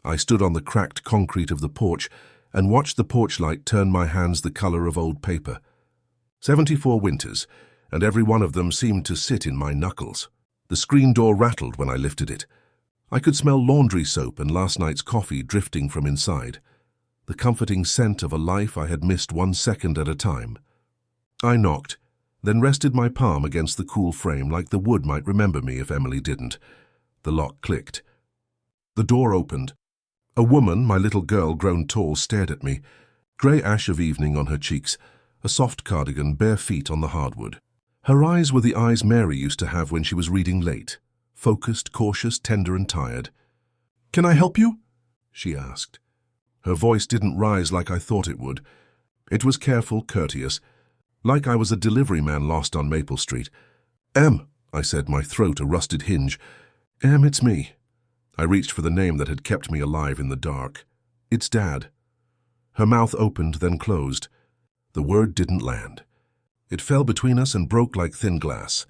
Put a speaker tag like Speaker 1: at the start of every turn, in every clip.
Speaker 1: I stood on the cracked concrete of the porch and watched the porch light turn my hands the color of old paper. 74 winters, and every one of them seemed to sit in my knuckles. The screen door rattled when I lifted it. I could smell laundry soap and last night's coffee drifting from inside, the comforting scent of a life I had missed 1 second at a time. I knocked, then rested my palm against the cool frame like the wood might remember me if Emily didn't. The lock clicked. The door opened. A woman, my little girl grown tall, stared at me, grey ash of evening on her cheeks, a soft cardigan, bare feet on the hardwood. Her eyes were the eyes Mary used to have when she was reading late, focused, cautious, tender and tired. "Can I help you?" she asked. Her voice didn't rise like I thought it would. It was careful, courteous, like I was a delivery man lost on Maple Street. "Em," I said, my throat a rusted hinge. "Em, it's me." I reached for the name that had kept me alive in the dark. "It's Dad." Her mouth opened, then closed. The word didn't land. It fell between us and broke like thin glass.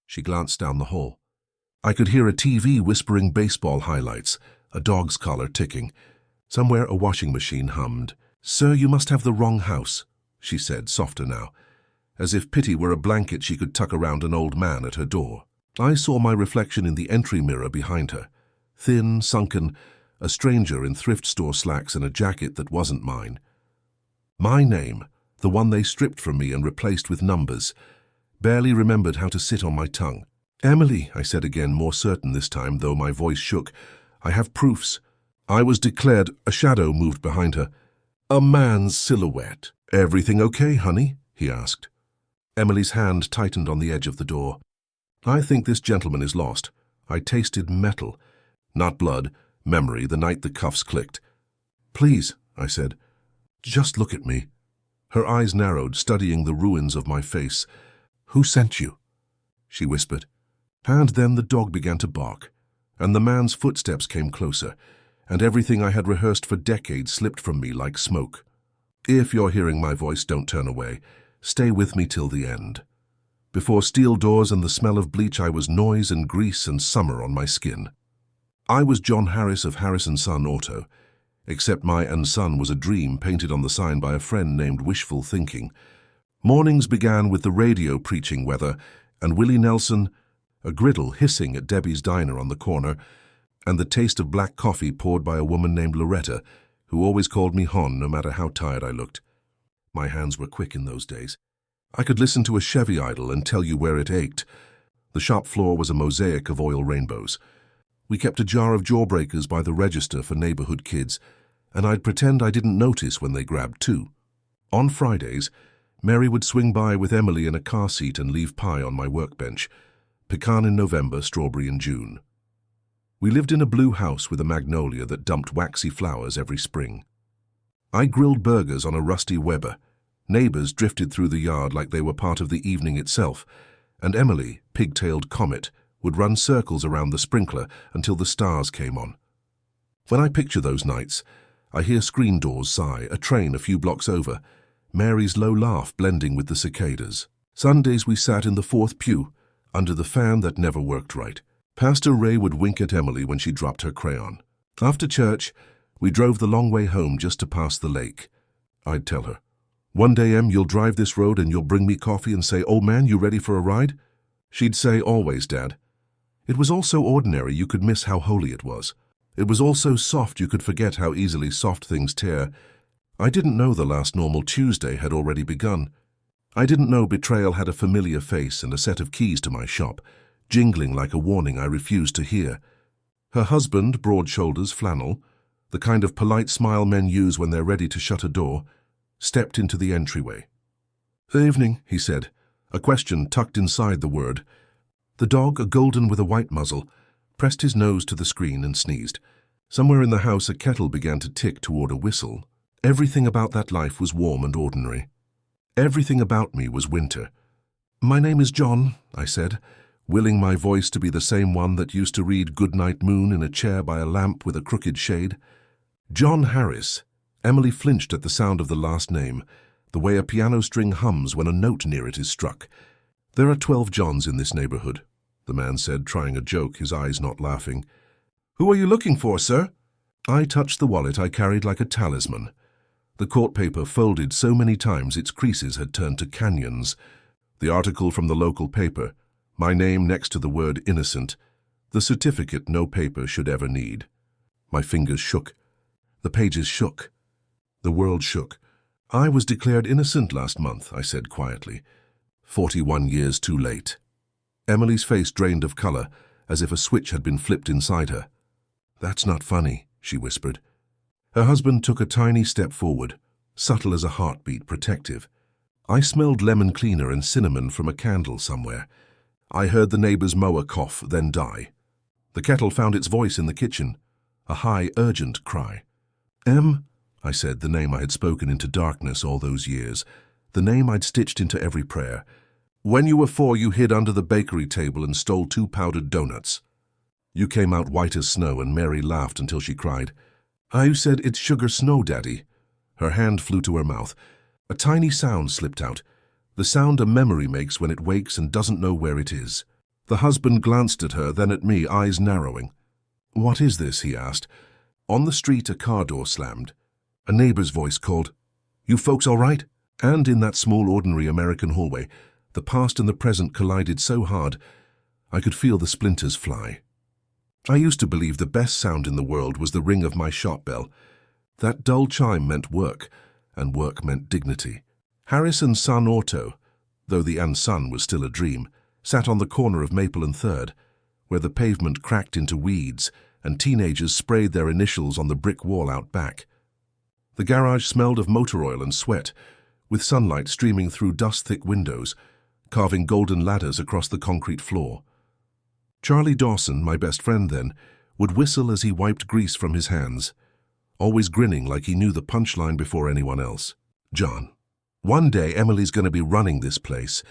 Speaker 1: She glanced down the hall. I could hear a TV whispering baseball highlights, a dog's collar ticking. Somewhere a washing machine hummed. "Sir, you must have the wrong house," she said, softer now, as if pity were a blanket she could tuck around an old man at her door. I saw my reflection in the entry mirror behind her. Thin, sunken, a stranger in thrift store slacks and a jacket that wasn't mine. My name, the one they stripped from me and replaced with numbers, barely remembered how to sit on my tongue. "Emily," I said again, more certain this time, though my voice shook. "I have proofs." I was declared. A shadow moved behind her. A man's silhouette. "Everything okay, honey?" he asked. Emily's hand tightened on the edge of the door. "I think this gentleman is lost." I tasted metal, not blood, memory, the night the cuffs clicked. "Please," I said, "just look at me." Her eyes narrowed, studying the ruins of my face. "Who sent you?" she whispered. And then the dog began to bark, and the man's footsteps came closer, and everything I had rehearsed for decades slipped from me like smoke. If you're hearing my voice, don't turn away. Stay with me till the end. Before steel doors and the smell of bleach, I was noise and grease and summer on my skin. I was John Harris of Harris & Son Auto, except my and son was a dream painted on the sign by a friend named Wishful Thinking. Mornings began with the radio preaching weather, and Willie Nelson, a griddle hissing at Debbie's diner on the corner, and the taste of black coffee poured by a woman named Loretta, who always called me Hon no matter how tired I looked. My hands were quick in those days. I could listen to a Chevy idle and tell you where it ached. The shop floor was a mosaic of oil rainbows. We kept a jar of Jawbreakers by the register for neighborhood kids, and I'd pretend I didn't notice when they grabbed two. On Fridays, Mary would swing by with Emily in a car seat and leave pie on my workbench. Pecan in November, strawberry in June. We lived in a blue house with a magnolia that dumped waxy flowers every spring. I grilled burgers on a rusty Weber. Neighbors drifted through the yard like they were part of the evening itself, and Emily, pigtailed comet, would run circles around the sprinkler until the stars came on. When I picture those nights, I hear screen doors sigh, a train a few blocks over, Mary's low laugh blending with the cicadas. Sundays we sat in the fourth pew, under the fan that never worked right. Pastor Ray would wink at Emily when she dropped her crayon. After church, we drove the long way home just to pass the lake. I'd tell her, "One day, Em, you'll drive this road and you'll bring me coffee and say, 'Old man, you ready for a ride?'" She'd say, "Always, Dad." It was all so ordinary you could miss how holy it was. It was all so soft you could forget how easily soft things tear. I didn't know the last normal Tuesday had already begun. I didn't know betrayal had a familiar face and a set of keys to my shop, jingling like a warning I refused to hear. Her husband, broad shoulders, flannel, the kind of polite smile men use when they're ready to shut a door, stepped into the entryway. "Evening," he said, a question tucked inside the word. The dog, a golden with a white muzzle, pressed his nose to the screen and sneezed. Somewhere in the house a kettle began to tick toward a whistle. Everything about that life was warm and ordinary. Everything about me was winter. "My name is John," I said, willing my voice to be the same one that used to read Goodnight Moon in a chair by a lamp with a crooked shade. John Harris. Emily flinched at the sound of the last name, the way a piano string hums when a note near it is struck. "There are 12 Johns in this neighborhood," the man said, trying a joke, his eyes not laughing. "Who are you looking for, sir?" I touched the wallet I carried like a talisman. The court paper folded so many times its creases had turned to canyons. The article from the local paper, my name next to the word innocent, the certificate no paper should ever need. My fingers shook. The pages shook. The world shook. I was declared innocent last month, I said quietly. 41 years too late. Emily's face drained of color, as if a switch had been flipped inside her. That's not funny, she whispered. Her husband took a tiny step forward, subtle as a heartbeat, protective. I smelled lemon cleaner and cinnamon from a candle somewhere. I heard the neighbor's mower cough, then die. The kettle found its voice in the kitchen, a high, urgent cry. Em, I said, the name I had spoken into darkness all those years, the name I'd stitched into every prayer. When you were 4, you hid under the bakery table and stole 2 powdered donuts. You came out white as snow, and Mary laughed until she cried. I said, it's sugar snow, Daddy. Her hand flew to her mouth. A tiny sound slipped out, the sound a memory makes when it wakes and doesn't know where it is. The husband glanced at her, then at me, eyes narrowing. What is this? He asked. On the street, a car door slammed. A neighbor's voice called, You folks all right? And in that small, ordinary American hallway, the past and the present collided so hard, I could feel the splinters fly. I used to believe the best sound in the world was the ring of my shop bell. That dull chime meant work, and work meant dignity. Harris and Son Auto, though the and Son was still a dream, sat on the corner of Maple and 3rd, where the pavement cracked into weeds and teenagers sprayed their initials on the brick wall out back. The garage smelled of motor oil and sweat, with sunlight streaming through dust-thick windows, carving golden ladders across the concrete floor. Charlie Dawson, my best friend then, would whistle as he wiped grease from his hands, always grinning like he knew the punchline before anyone else. John, one day Emily's going to be running this place,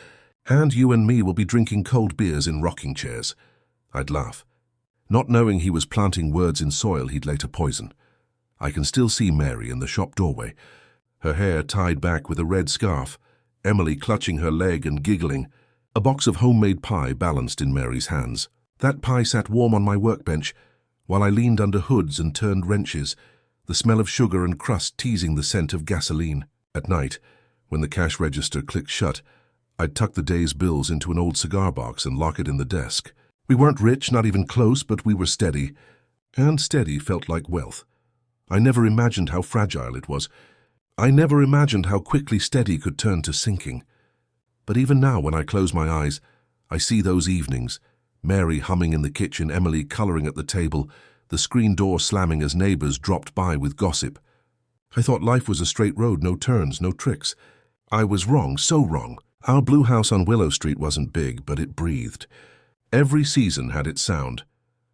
Speaker 1: and you and me will be drinking cold beers in rocking chairs. I'd laugh, not knowing he was planting words in soil he'd later poison. I can still see Mary in the shop doorway, her hair tied back with a red scarf, Emily clutching her leg and giggling. A box of homemade pie balanced in Mary's hands. That pie sat warm on my workbench, while I leaned under hoods and turned wrenches, the smell of sugar and crust teasing the scent of gasoline. At night, when the cash register clicked shut, I'd tuck the day's bills into an old cigar box and lock it in the desk. We weren't rich, not even close, but we were steady. And steady felt like wealth. I never imagined how fragile it was. I never imagined how quickly steady could turn to sinking. But even now, when I close my eyes, I see those evenings, Mary humming in the kitchen, Emily coloring at the table, the screen door slamming as neighbors dropped by with gossip. I thought life was a straight road, no turns, no tricks. I was wrong, so wrong. Our blue house on Willow Street wasn't big, but it breathed. Every season had its sound.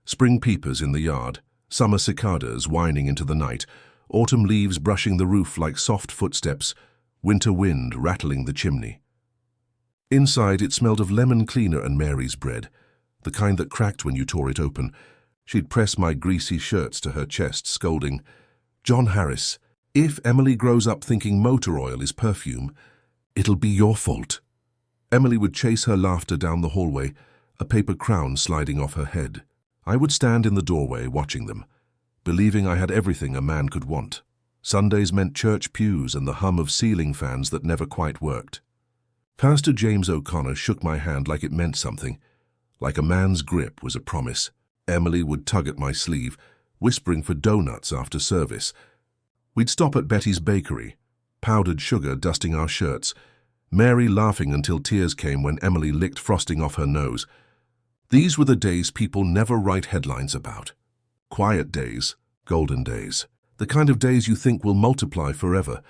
Speaker 1: Spring peepers in the yard, summer cicadas whining into the night, autumn leaves brushing the roof like soft footsteps, winter wind rattling the chimney. Inside, it smelled of lemon cleaner and Mary's bread, the kind that cracked when you tore it open. She'd press my greasy shirts to her chest, scolding, John Harris, if Emily grows up thinking motor oil is perfume, it'll be your fault. Emily would chase her laughter down the hallway, a paper crown sliding off her head. I would stand in the doorway watching them, believing I had everything a man could want. Sundays meant church pews and the hum of ceiling fans that never quite worked. Pastor James O'Connor shook my hand like it meant something, like a man's grip was a promise. Emily would tug at my sleeve, whispering for donuts after service. We'd stop at Betty's bakery, powdered sugar dusting our shirts, Mary laughing until tears came when Emily licked frosting off her nose. These were the days people never write headlines about. Quiet days, golden days, the kind of days you think will multiply forever.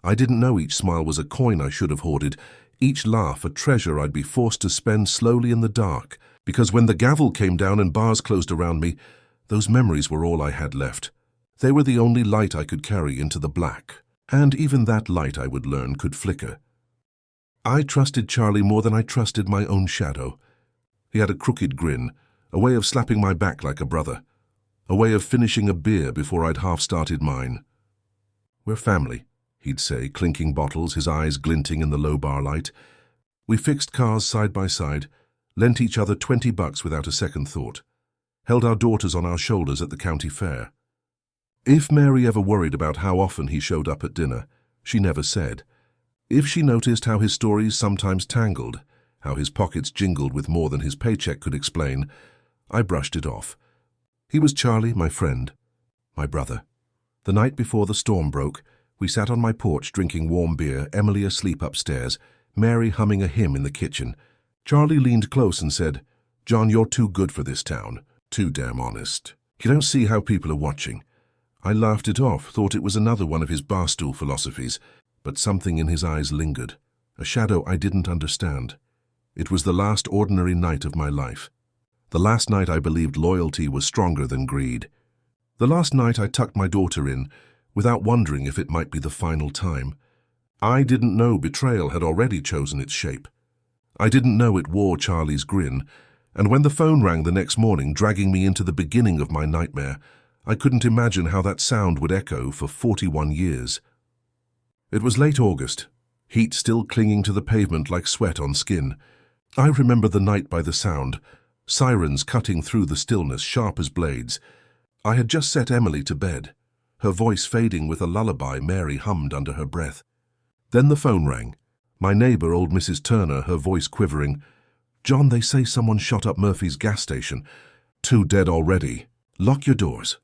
Speaker 1: I didn't know each smile was a coin I should have hoarded, each laugh a treasure I'd be forced to spend slowly in the dark, because when the gavel came down and bars closed around me, those memories were all I had left. They were the only light I could carry into the black, and even that light, I would learn, could flicker. I trusted Charlie more than I trusted my own shadow. He had a crooked grin, a way of slapping my back like a brother, a way of finishing a beer before I'd half-started mine. We're family, he'd say, clinking bottles, his eyes glinting in the low bar light. We fixed cars side by side, lent each other $20 without a second thought, held our daughters on our shoulders at the county fair. If Mary ever worried about how often he showed up at dinner, she never said. If she noticed how his stories sometimes tangled, how his pockets jingled with more than his paycheck could explain, I brushed it off. He was Charlie, my friend, my brother. The night before the storm broke, we sat on my porch drinking warm beer, Emily asleep upstairs, Mary humming a hymn in the kitchen. Charlie leaned close and said, "John, you're too good for this town. Too damn honest. You don't see how people are watching." I laughed it off, thought it was another one of his barstool philosophies, but something in his eyes lingered, a shadow I didn't understand. It was the last ordinary night of my life. The last night I believed loyalty was stronger than greed. The last night I tucked my daughter in, without wondering if it might be the final time. I didn't know betrayal had already chosen its shape. I didn't know it wore Charlie's grin, and when the phone rang the next morning, dragging me into the beginning of my nightmare, I couldn't imagine how that sound would echo for 41 years. It was late August, heat still clinging to the pavement like sweat on skin. I remember the night by the sound, sirens cutting through the stillness sharp as blades. I had just set Emily to bed, her voice fading with a lullaby Mary hummed under her breath. Then the phone rang. My neighbor, old Mrs. Turner, her voice quivering. "John, they say someone shot up Murphy's gas station. 2 dead already. Lock your doors."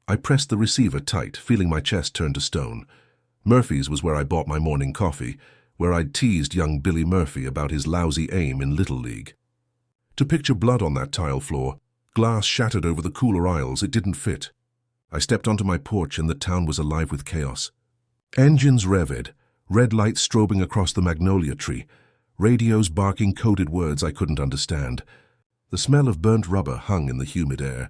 Speaker 1: I pressed the receiver tight, feeling my chest turn to stone. Murphy's was where I bought my morning coffee, where I'd teased young Billy Murphy about his lousy aim in Little League. To picture blood on that tile floor, glass shattered over the cooler aisles, it didn't fit. I stepped onto my porch and the town was alive with chaos. Engines revved, red lights strobing across the magnolia tree, radios barking coded words I couldn't understand. The smell of burnt rubber hung in the humid air.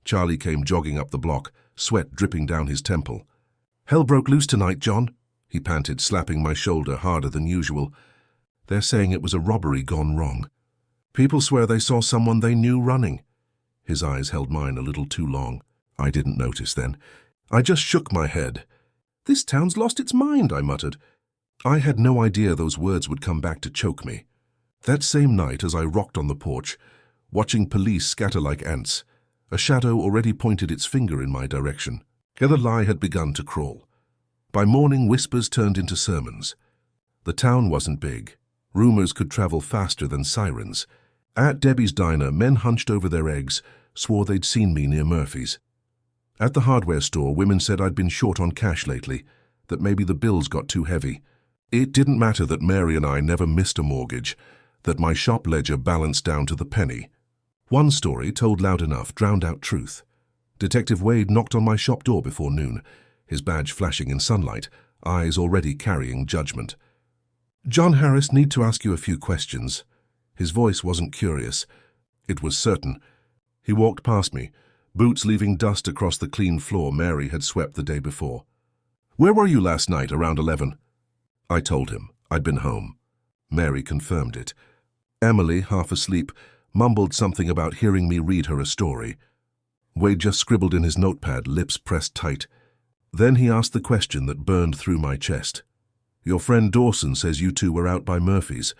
Speaker 1: Charlie came jogging up the block, sweat dripping down his temple. "Hell broke loose tonight, John," he panted, slapping my shoulder harder than usual. "They're saying it was a robbery gone wrong. People swear they saw someone they knew running." His eyes held mine a little too long. I didn't notice then. I just shook my head. "This town's lost its mind," I muttered. I had no idea those words would come back to choke me. That same night, as I rocked on the porch, watching police scatter like ants, a shadow already pointed its finger in my direction. The lie had begun to crawl. By morning, whispers turned into sermons. The town wasn't big. Rumors could travel faster than sirens. At Debbie's diner, men hunched over their eggs, swore they'd seen me near Murphy's. At the hardware store, women said I'd been short on cash lately, that maybe the bills got too heavy. It didn't matter that Mary and I never missed a mortgage, that my shop ledger balanced down to the penny. One story, told loud enough, drowned out truth. Detective Wade knocked on my shop door before noon, his badge flashing in sunlight, eyes already carrying judgment. "John Harris, need to ask you a few questions." His voice wasn't curious. It was certain. He walked past me, boots leaving dust across the clean floor Mary had swept the day before. "Where were you last night, around 11? I told him. I'd been home. Mary confirmed it. Emily, half asleep, mumbled something about hearing me read her a story. Wade just scribbled in his notepad, lips pressed tight. Then he asked the question that burned through my chest. "Your friend Dawson says you two were out by Murphy's,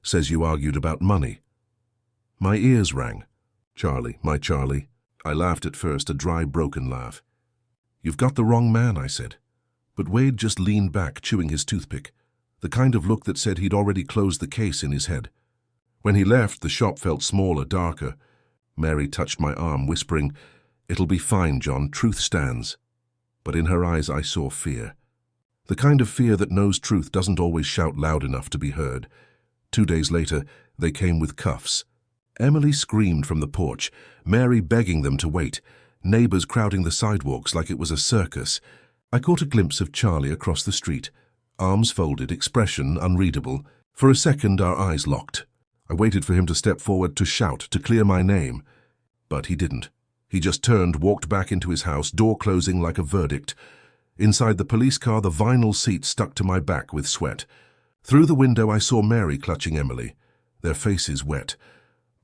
Speaker 1: says you argued about money." My ears rang. "Charlie, my Charlie." I laughed at first, a dry, broken laugh. "You've got the wrong man," I said. But Wade just leaned back, chewing his toothpick, the kind of look that said he'd already closed the case in his head. When he left, the shop felt smaller, darker. Mary touched my arm, whispering, "It'll be fine, John, truth stands." But in her eyes I saw fear. The kind of fear that knows truth doesn't always shout loud enough to be heard. 2 days later, they came with cuffs. Emily screamed from the porch, Mary begging them to wait, neighbors crowding the sidewalks like it was a circus. I caught a glimpse of Charlie across the street, arms folded, expression unreadable. For a second, our eyes locked. I waited for him to step forward, to shout, to clear my name. But he didn't. He just turned, walked back into his house, door closing like a verdict. Inside the police car, the vinyl seat stuck to my back with sweat. Through the window, I saw Mary clutching Emily, their faces wet.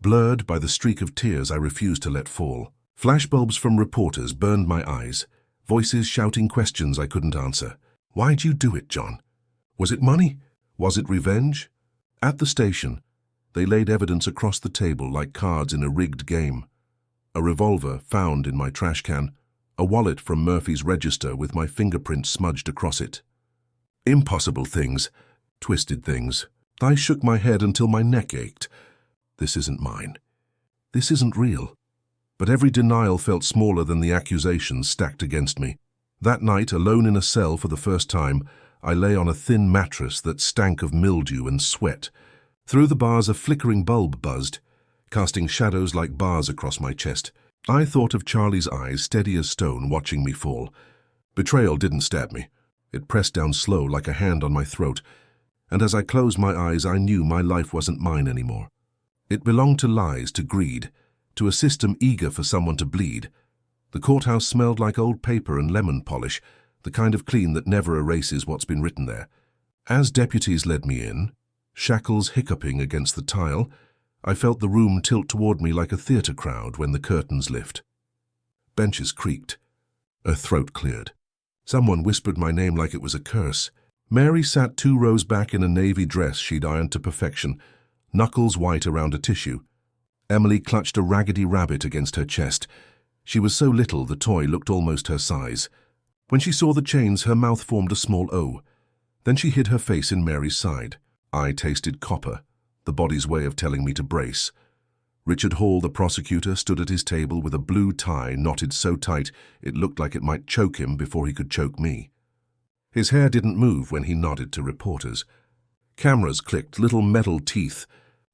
Speaker 1: Blurred by the streak of tears I refused to let fall. Flashbulbs from reporters burned my eyes, voices shouting questions I couldn't answer. "Why'd you do it, John? Was it money? Was it revenge?" At the station, they laid evidence across the table like cards in a rigged game. A revolver found in my trash can, A wallet from Murphy's register with my fingerprint smudged across it. Impossible things. Twisted things. I shook my head until my neck ached. This isn't mine. This isn't real. But every denial felt smaller than the accusations stacked against me. That night, alone in a cell for the first time, I lay on a thin mattress that stank of mildew and sweat. Through the bars a flickering bulb buzzed, casting shadows like bars across my chest. I thought of Charlie's eyes, steady as stone, watching me fall. Betrayal didn't stab me. It pressed down slow like a hand on my throat, and as I closed my eyes I knew my life wasn't mine anymore. It belonged to lies, to greed, to a system eager for someone to bleed. The courthouse smelled like old paper and lemon polish, the kind of clean that never erases what's been written there. As deputies led me in, shackles hiccuping against the tile, I felt the room tilt toward me like a theatre crowd when the curtains lift. Benches creaked. A throat cleared. Someone whispered my name like it was a curse. Mary sat 2 rows back in a navy dress she'd ironed to perfection, knuckles white around a tissue. Emily clutched a raggedy rabbit against her chest. She was so little the toy looked almost her size. When she saw the chains, her mouth formed a small O. Then she hid her face in Mary's side. I tasted copper, the body's way of telling me to brace. Richard Hall, the prosecutor, stood at his table with a blue tie knotted so tight it looked like it might choke him before he could choke me. His hair didn't move when he nodded to reporters. Cameras clicked, little metal teeth.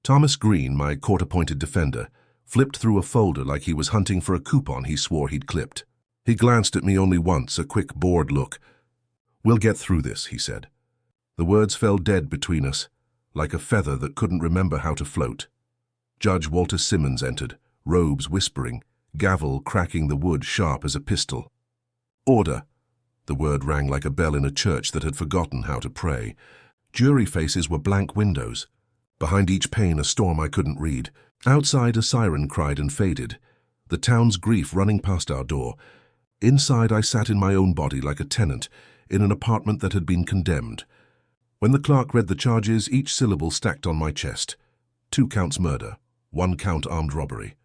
Speaker 1: Thomas Green, my court-appointed defender, flipped through a folder like he was hunting for a coupon he swore he'd clipped. He glanced at me only once, a quick, bored look. "We'll get through this," he said. The words fell dead between us, like a feather that couldn't remember how to float. Judge Walter Simmons entered, robes whispering, gavel cracking the wood sharp as a pistol. "Order." The word rang like a bell in a church that had forgotten how to pray. Jury faces were blank windows. Behind each pane a storm I couldn't read. Outside a siren cried and faded, the town's grief running past our door. Inside I sat in my own body like a tenant, in an apartment that had been condemned. When the clerk read the charges, each syllable stacked on my chest. 2 counts murder, 1 count armed robbery.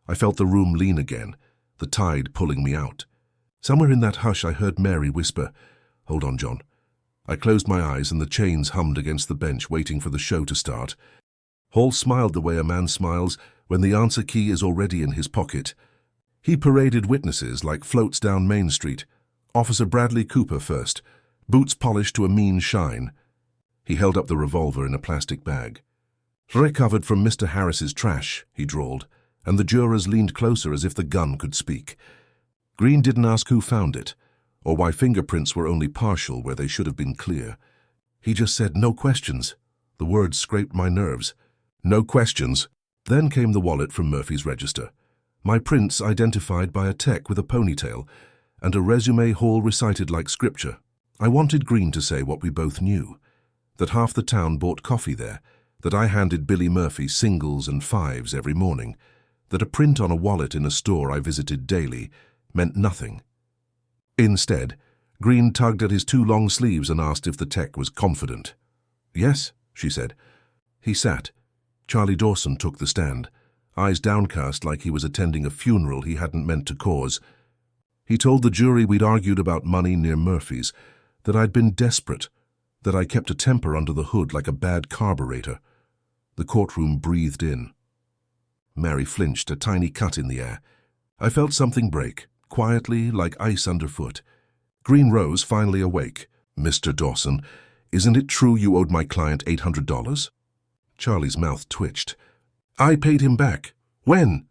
Speaker 1: I felt the room lean again, the tide pulling me out. Somewhere in that hush I heard Mary whisper, "Hold on, John." I closed my eyes and the chains hummed against the bench, waiting for the show to start. Hall smiled the way a man smiles when the answer key is already in his pocket. He paraded witnesses like floats down Main Street. Officer Bradley Cooper first, boots polished to a mean shine. He held up the revolver in a plastic bag. "Recovered from Mr. Harris's trash," he drawled, and the jurors leaned closer as if the gun could speak. Green didn't ask who found it, or why fingerprints were only partial where they should have been clear. He just said, "No questions." The words scraped my nerves. "No questions." Then came the wallet from Murphy's register. My prints identified by a tech with a ponytail, and a resume Hall recited like scripture. I wanted Green to say what we both knew, that half the town bought coffee there, that I handed Billy Murphy singles and fives every morning, that a print on a wallet in a store I visited daily meant nothing. Instead, Green tugged at his 2 long sleeves and asked if the tech was confident. "Yes," she said. He sat. Charlie Dawson took the stand, eyes downcast like he was attending a funeral he hadn't meant to cause. He told the jury we'd argued about money near Murphy's, that I'd been desperate, that I kept a temper under the hood like a bad carburetor. The courtroom breathed in. Mary flinched, a tiny cut in the air. I felt something break, quietly, like ice underfoot. Green rose, finally awake. "Mr. Dawson, isn't it true you owed my client $800? Charlie's mouth twitched. "I paid him back." "When?"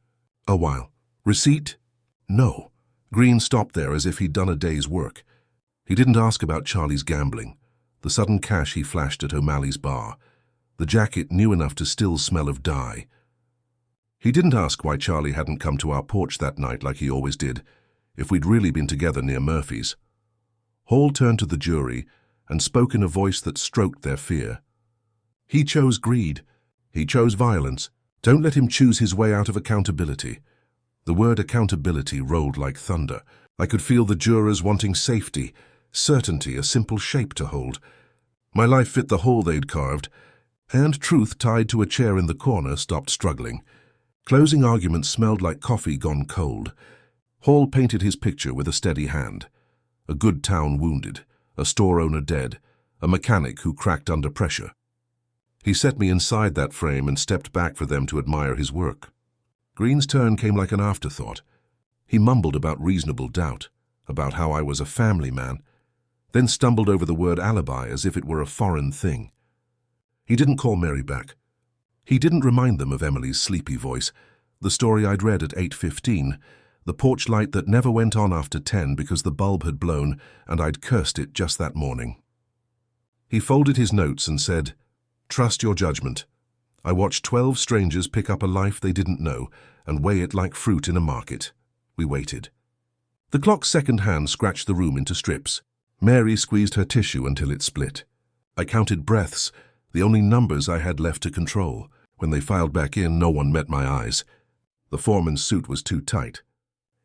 Speaker 1: "A while." "Receipt?" "No." Green stopped there as if he'd done a day's work. He didn't ask about Charlie's gambling, the sudden cash he flashed at O'Malley's bar, the jacket new enough to still smell of dye. He didn't ask why Charlie hadn't come to our porch that night like he always did, if we'd really been together near Murphy's. Hall turned to the jury and spoke in a voice that stroked their fear. "He chose greed. He chose violence. Don't let him choose his way out of accountability." The word accountability rolled like thunder. I could feel the jurors wanting safety, certainty, a simple shape to hold. My life fit the hole they'd carved, and truth tied to a chair in the corner stopped struggling. Closing arguments smelled like coffee gone cold. Hall painted his picture with a steady hand. A good town wounded, a store owner dead, a mechanic who cracked under pressure. He set me inside that frame and stepped back for them to admire his work. Green's turn came like an afterthought. He mumbled about reasonable doubt, about how I was a family man, then stumbled over the word alibi as if it were a foreign thing. He didn't call Mary back. He didn't remind them of Emily's sleepy voice, the story I'd read at 8:15, the porch light that never went on after 10 because the bulb had blown and I'd cursed it just that morning. He folded his notes and said, "Trust your judgment. I watched 12 strangers pick up a life they didn't know and weigh it like fruit in a market." We waited. The clock's second hand scratched the room into strips. Mary squeezed her tissue until it split. I counted breaths, the only numbers I had left to control. When they filed back in, no one met my eyes. The foreman's suit was too tight.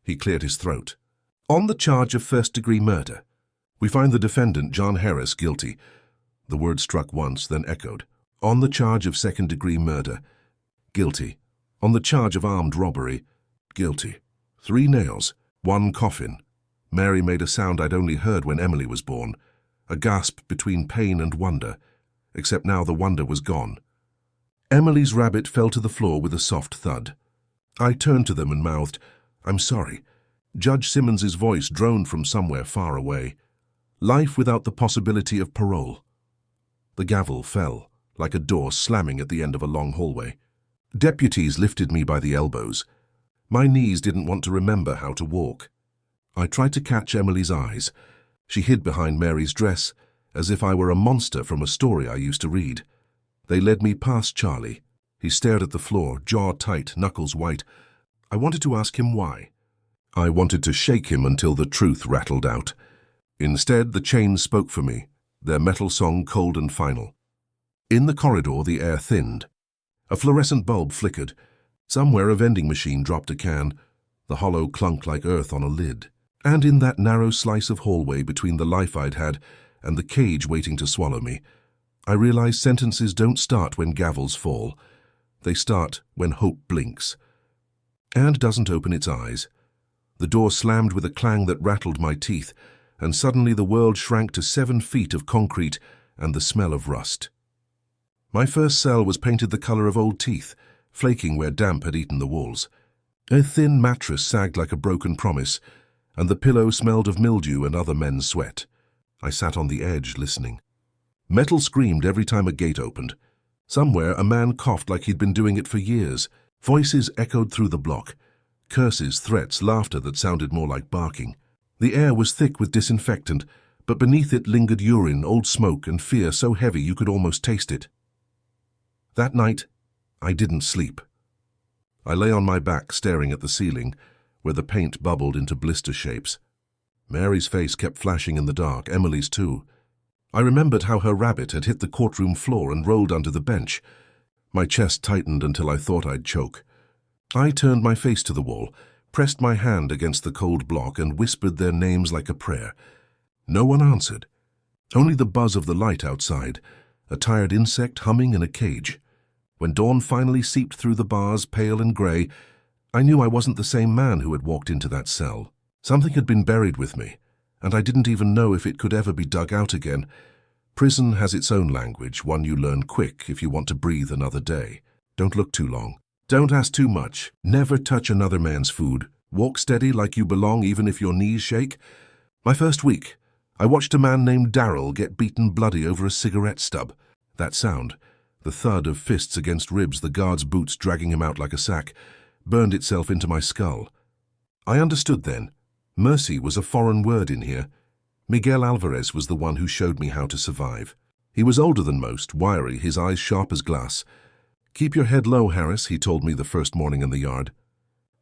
Speaker 1: He cleared his throat. "On the charge of first-degree murder, we find the defendant, John Harris, guilty." The word struck once, then echoed. "On the charge of second-degree murder, guilty. On the charge of armed robbery, guilty. 3 nails, 1 coffin." Mary made a sound I'd only heard when Emily was born, a gasp between pain and wonder, except now the wonder was gone. Emily's rabbit fell to the floor with a soft thud. I turned to them and mouthed, "I'm sorry." Judge Simmons's voice droned from somewhere far away. Life without the possibility of parole. The gavel fell, like a door slamming at the end of a long hallway. Deputies lifted me by the elbows. My knees didn't want to remember how to walk. I tried to catch Emily's eyes. She hid behind Mary's dress, as if I were a monster from a story I used to read. They led me past Charlie. He stared at the floor, jaw tight, knuckles white. I wanted to ask him why. I wanted to shake him until the truth rattled out. Instead, the chains spoke for me, their metal song cold and final. In the corridor, the air thinned. A fluorescent bulb flickered. Somewhere a vending machine dropped a can. The hollow clunked like earth on a lid. And in that narrow slice of hallway between the life I'd had and the cage waiting to swallow me, I realized sentences don't start when gavels fall. They start when hope blinks and doesn't open its eyes. The door slammed with a clang that rattled my teeth, and suddenly the world shrank to 7 feet of concrete and the smell of rust. My first cell was painted the color of old teeth, flaking where damp had eaten the walls. A thin mattress sagged like a broken promise, and the pillow smelled of mildew and other men's sweat. I sat on the edge, listening. Metal screamed every time a gate opened. Somewhere a man coughed like he'd been doing it for years. Voices echoed through the block. Curses, threats, laughter that sounded more like barking. The air was thick with disinfectant, but beneath it lingered urine, old smoke, and fear so heavy you could almost taste it. That night, I didn't sleep. I lay on my back staring at the ceiling, where the paint bubbled into blister shapes. Mary's face kept flashing in the dark, Emily's too. I remembered how her rabbit had hit the courtroom floor and rolled under the bench. My chest tightened until I thought I'd choke. I turned my face to the wall, pressed my hand against the cold block, and whispered their names like a prayer. No one answered. Only the buzz of the light outside, a tired insect humming in a cage. When dawn finally seeped through the bars, pale and grey, I knew I wasn't the same man who had walked into that cell. Something had been buried with me, and I didn't even know if it could ever be dug out again. Prison has its own language, one you learn quick if you want to breathe another day. Don't look too long. Don't ask too much. Never touch another man's food. Walk steady like you belong even if your knees shake. My first week, I watched a man named Darrell get beaten bloody over a cigarette stub. That sound, the thud of fists against ribs, the guard's boots dragging him out like a sack, burned itself into my skull. I understood then. Mercy was a foreign word in here. Miguel Alvarez was the one who showed me how to survive. He was older than most, wiry, his eyes sharp as glass. "Keep your head low, Harris," he told me the first morning in the yard.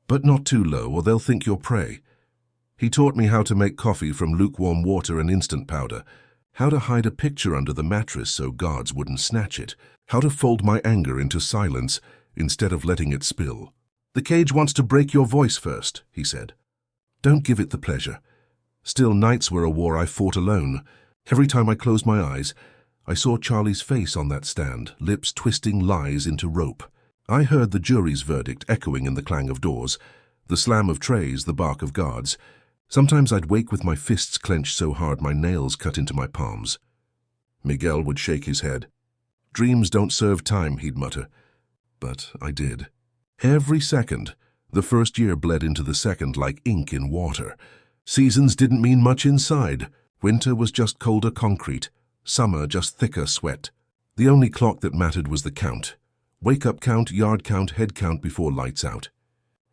Speaker 1: "But not too low, or they'll think you're prey." He taught me how to make coffee from lukewarm water and instant powder, how to hide a picture under the mattress so guards wouldn't snatch it, how to fold my anger into silence instead of letting it spill. "The cage wants to break your voice first," he said. "Don't give it the pleasure." Still, nights were a war I fought alone. Every time I closed my eyes, I saw Charlie's face on that stand, lips twisting lies into rope. I heard the jury's verdict echoing in the clang of doors, The slam of trays, the bark of guards. Sometimes I'd wake with my fists clenched so hard my nails cut into my palms. Miguel would shake his head. Dreams don't serve time, he'd mutter. But I did. Every second. The first year bled into the second like ink in water. Seasons didn't mean much inside. Winter was just colder concrete. Summer just thicker sweat. The only clock that mattered was the count. Wake-up count, yard count, head count before lights out.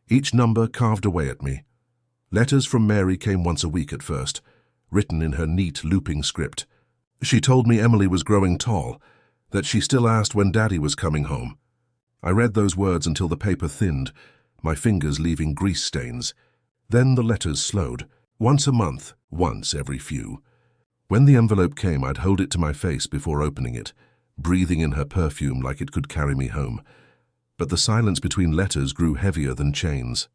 Speaker 1: Each number carved away at me. Letters from Mary came once a week at first, written in her neat, looping script. She told me Emily was growing tall, that she still asked when Daddy was coming home. I read those words until the paper thinned, my fingers leaving grease stains. Then the letters slowed, once a month, once every few. When the envelope came, I'd hold it to my face before opening it, breathing in her perfume like it could carry me home. But the silence between letters grew heavier than chains.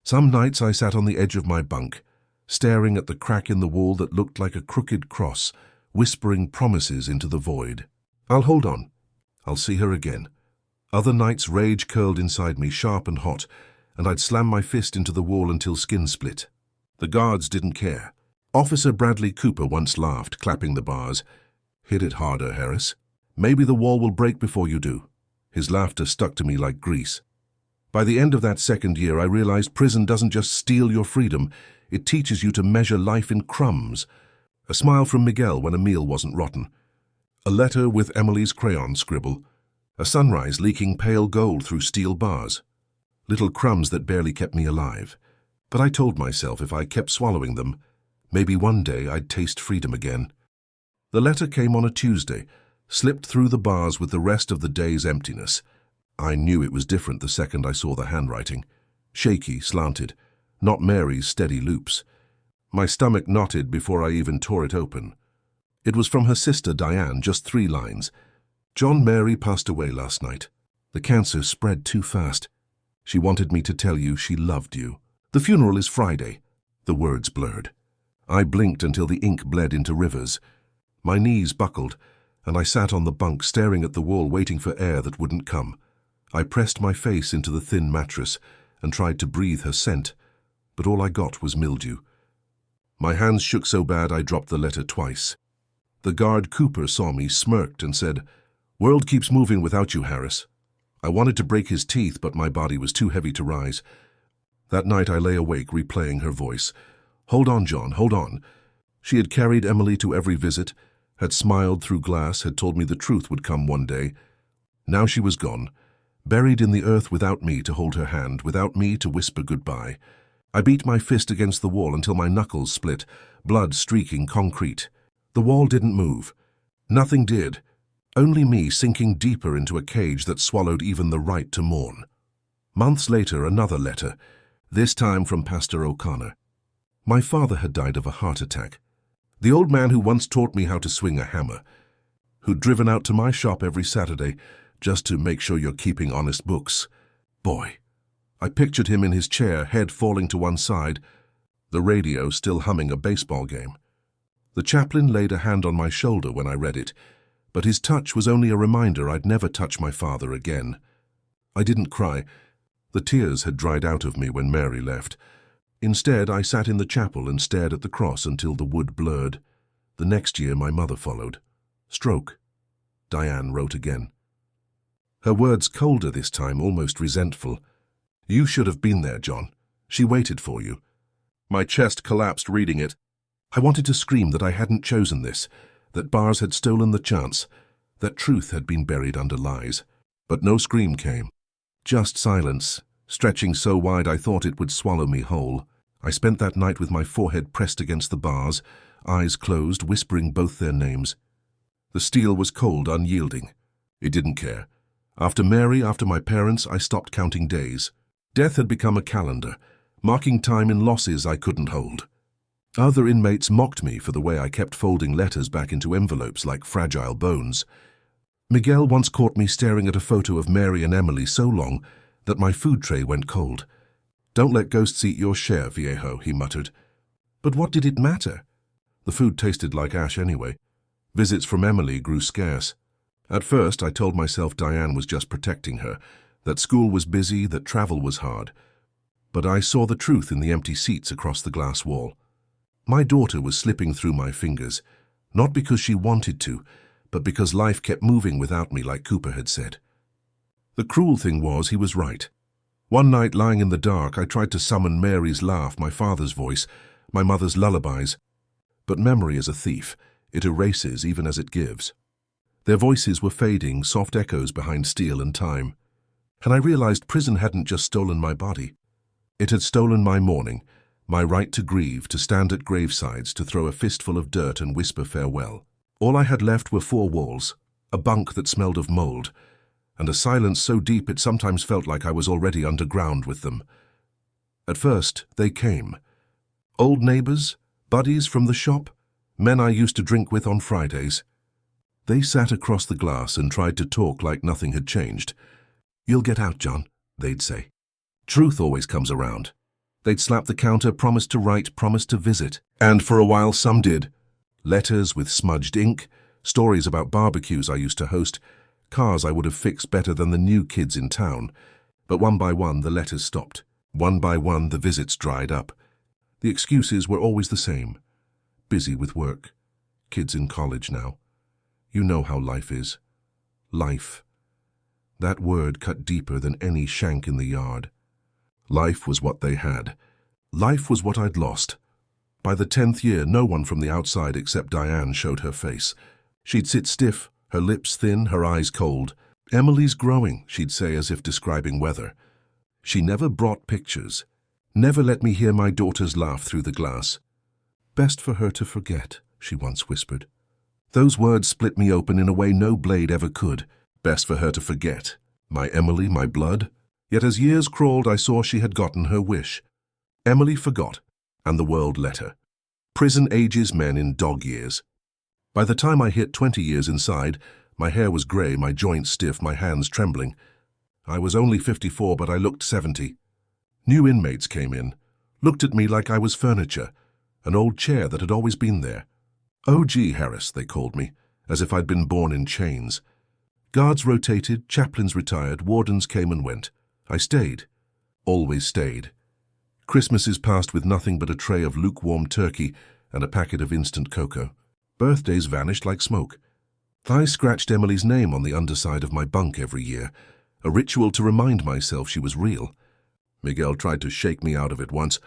Speaker 1: Some nights I sat on the edge of my bunk, staring at the crack in the wall that looked like a crooked cross, whispering promises into the void. I'll hold on. I'll see her again. Other nights rage curled inside me, sharp and hot, and I'd slam my fist into the wall until skin split. The guards didn't care. Officer Bradley Cooper once laughed, clapping the bars. "Hit it harder, Harris. Maybe the wall will break before you do." His laughter stuck to me like grease. By the end of that second year, I realized prison doesn't just steal your freedom, it teaches you to measure life in crumbs. A smile from Miguel when a meal wasn't rotten. A letter with Emily's crayon scribble. A sunrise leaking pale gold through steel bars. Little crumbs that barely kept me alive. But I told myself if I kept swallowing them, maybe one day I'd taste freedom again. The letter came on a Tuesday, slipped through the bars with the rest of the day's emptiness. I knew it was different the second I saw the handwriting. Shaky, slanted, not Mary's steady loops. My stomach knotted before I even tore it open. It was from her sister Diane, just 3 lines. "John Mary passed away last night. The cancer spread too fast. She wanted me to tell you she loved you. The funeral is Friday." The words blurred. I blinked until the ink bled into rivers. My knees buckled, and I sat on the bunk staring at the wall waiting for air that wouldn't come. I pressed my face into the thin mattress and tried to breathe her scent, but all I got was mildew. My hands shook so bad I dropped the letter twice. The guard Cooper saw me, smirked, and said, "World keeps moving without you, Harris." I wanted to break his teeth, but my body was too heavy to rise. That night I lay awake, replaying her voice. "Hold on, John, hold on." She had carried Emily to every visit, had smiled through glass, had told me the truth would come one day. Now she was gone, buried in the earth without me to hold her hand, without me to whisper goodbye. I beat my fist against the wall until my knuckles split, blood streaking concrete. The wall didn't move. Nothing did. Only me sinking deeper into a cage that swallowed even the right to mourn. Months later, another letter, this time from Pastor O'Connor. My father had died of a heart attack. The old man who once taught me how to swing a hammer, who'd driven out to my shop every Saturday just to make sure you're keeping honest books. Boy, I pictured him in his chair, head falling to one side, the radio still humming a baseball game. The chaplain laid a hand on my shoulder when I read it, but his touch was only a reminder I'd never touch my father again. I didn't cry. The tears had dried out of me when Mary left. Instead, I sat in the chapel and stared at the cross until the wood blurred. The next year, my mother followed. "Stroke," Diane wrote again. Her words colder this time, almost resentful. "You should have been there, John. She waited for you." My chest collapsed reading it. I wanted to scream that I hadn't chosen this, that bars had stolen the chance, that truth had been buried under lies. But no scream came. Just silence, stretching so wide I thought it would swallow me whole. I spent that night with my forehead pressed against the bars, eyes closed, whispering both their names. The steel was cold, unyielding. It didn't care. After Mary, after my parents, I stopped counting days. Death had become a calendar, marking time in losses I couldn't hold. Other inmates mocked me for the way I kept folding letters back into envelopes like fragile bones. Miguel once caught me staring at a photo of Mary and Emily so long that my food tray went cold. "Don't let ghosts eat your share, viejo," he muttered. But what did it matter? The food tasted like ash anyway. Visits from Emily grew scarce. At first, I told myself Diane was just protecting her, that school was busy, that travel was hard. But I saw the truth in the empty seats across the glass wall. My daughter was slipping through my fingers, not because she wanted to, but because life kept moving without me, like Cooper had said. The cruel thing was, he was right. One night, lying in the dark, I tried to summon Mary's laugh, my father's voice, my mother's lullabies. But memory is a thief. It erases even as it gives. Their voices were fading, soft echoes behind steel and time. And I realized prison hadn't just stolen my body. It had stolen my mourning, my right to grieve, to stand at gravesides, to throw a fistful of dirt and whisper farewell. All I had left were four walls, a bunk that smelled of mold, and a silence so deep it sometimes felt like I was already underground with them. At first, they came. Old neighbors, buddies from the shop, men I used to drink with on Fridays. They sat across the glass and tried to talk like nothing had changed. "You'll get out, John," they'd say. "Truth always comes around." They'd slap the counter, promise to write, promise to visit. And for a while some did. Letters with smudged ink, stories about barbecues I used to host, cars I would have fixed better than the new kids in town. But one by one the letters stopped. One by one the visits dried up. The excuses were always the same. Busy with work. Kids in college now. You know how life is. Life. That word cut deeper than any shank in the yard. Life was what they had. Life was what I'd lost. By the 10th year, no one from the outside except Diane showed her face. She'd sit stiff, her lips thin, her eyes cold. "Emily's growing," she'd say as if describing weather. She never brought pictures. Never let me hear my daughter's laugh through the glass. "Best for her to forget," she once whispered. Those words split me open in a way no blade ever could. Best for her to forget. My Emily, my blood. Yet as years crawled, I saw she had gotten her wish. Emily forgot, and the world let her. Prison ages men in dog years. By the time I hit 20 years inside, my hair was grey, my joints stiff, my hands trembling. I was only 54, but I looked 70. New inmates came in, looked at me like I was furniture, an old chair that had always been there. O.G. Harris, they called me, as if I'd been born in chains. Guards rotated, chaplains retired, wardens came and went. I stayed. Always stayed. Christmases passed with nothing but a tray of lukewarm turkey and a packet of instant cocoa. Birthdays vanished like smoke. I scratched Emily's name on the underside of my bunk every year, a ritual to remind myself she was real. Miguel tried to shake me out of it once.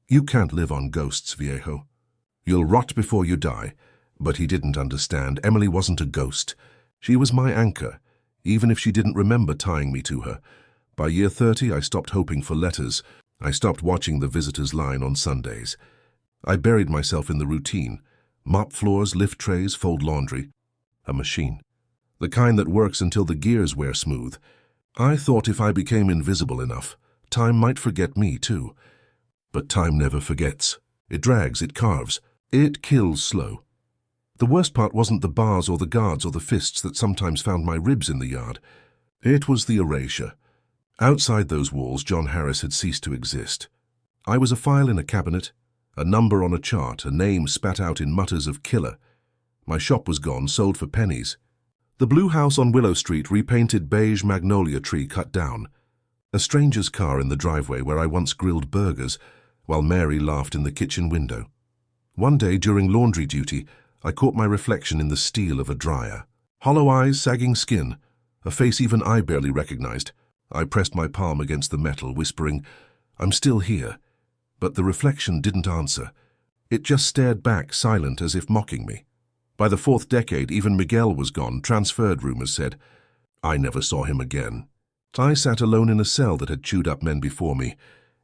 Speaker 1: "You can't live on ghosts, viejo. You'll rot before you die." But he didn't understand. Emily wasn't a ghost. She was my anchor, even if she didn't remember tying me to her. By year 30, I stopped hoping for letters. I stopped watching the visitors' line on Sundays. I buried myself in the routine. Mop floors, lift trays, fold laundry. A machine. The kind that works until the gears wear smooth. I thought if I became invisible enough, time might forget me too. But time never forgets. It drags, it carves, it kills slow. The worst part wasn't the bars or the guards or the fists that sometimes found my ribs in the yard. It was the erasure. Outside those walls, John Harris had ceased to exist. I was a file in a cabinet, a number on a chart, a name spat out in mutters of killer. My shop was gone, sold for pennies. The blue house on Willow Street, repainted beige magnolia tree cut down. A stranger's car in the driveway where I once grilled burgers, while Mary laughed in the kitchen window. One day during laundry duty, I caught my reflection in the steel of a dryer. Hollow eyes, sagging skin, a face even I barely recognized. I pressed my palm against the metal, whispering, "I'm still here." But the reflection didn't answer. It just stared back, silent, as if mocking me. By the 4th decade, even Miguel was gone, transferred, rumors said. I never saw him again. I sat alone in a cell that had chewed up men before me,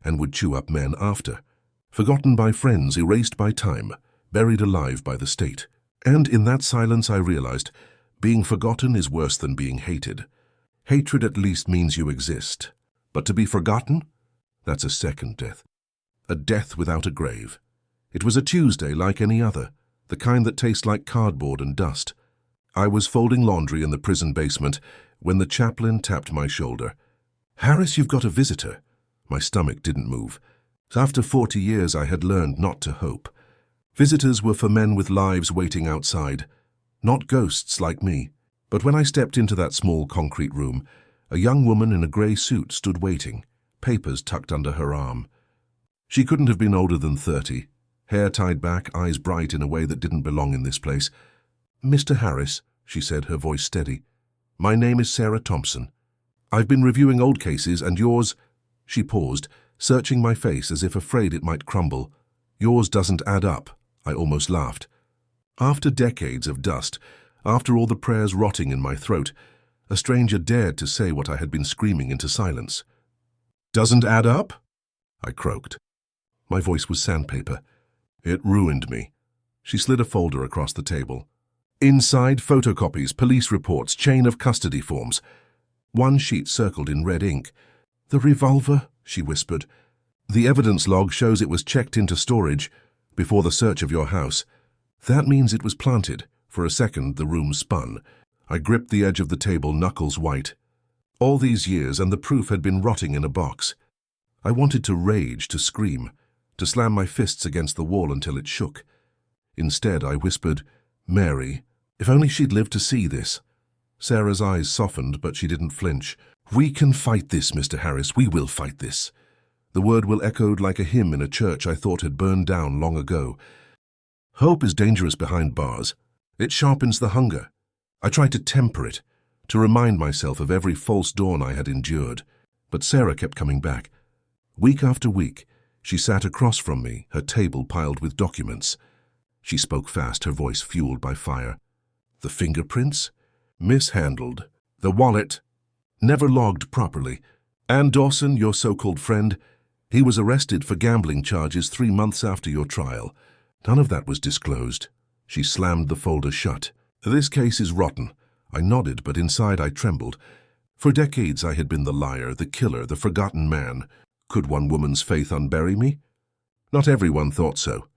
Speaker 1: and would chew up men after. Forgotten by friends, erased by time, buried alive by the state. And in that silence I realized, being forgotten is worse than being hated. Hatred at least means you exist. But to be forgotten? That's a second death. A death without a grave. It was a Tuesday like any other, the kind that tastes like cardboard and dust. I was folding laundry in the prison basement when the chaplain tapped my shoulder. "Harris, you've got a visitor." My stomach didn't move. After 40 years, I had learned not to hope. Visitors were for men with lives waiting outside, not ghosts like me. But when I stepped into that small concrete room, a young woman in a grey suit stood waiting, papers tucked under her arm. She couldn't have been older than 30, hair tied back, eyes bright in a way that didn't belong in this place. "Mr. Harris," she said, her voice steady. "My name is Sarah Thompson. I've been reviewing old cases, and yours—" She paused, searching my face as if afraid it might crumble. "Yours doesn't add up," I almost laughed. After decades of dust, after all the prayers rotting in my throat, a stranger dared to say what I had been screaming into silence. "Doesn't add up?" I croaked. My voice was sandpaper. "It ruined me." She slid a folder across the table. "Inside, photocopies, police reports, chain of custody forms." One sheet circled in red ink. "The revolver," she whispered. "The evidence log shows it was checked into storage before the search of your house. That means it was planted." For a second, the room spun. I gripped the edge of the table, knuckles white. All these years, and the proof had been rotting in a box. I wanted to rage, to scream, to slam my fists against the wall until it shook. Instead, I whispered, "Mary, if only she'd lived to see this." Sarah's eyes softened, but she didn't flinch. "We can fight this, Mr. Harris. We will fight this." The word will echoed like a hymn in a church I thought had burned down long ago. Hope is dangerous behind bars. It sharpens the hunger. I tried to temper it, to remind myself of every false dawn I had endured. But Sarah kept coming back. Week after week, she sat across from me, her table piled with documents. She spoke fast, her voice fueled by fire. "The fingerprints? Mishandled. The wallet? Never logged properly. And Dawson, your so-called friend, he was arrested for gambling charges 3 months after your trial. None of that was disclosed." She slammed the folder shut. "This case is rotten." I nodded, but inside I trembled. For decades I had been the liar, the killer, the forgotten man. Could one woman's faith unbury me? Not everyone thought so.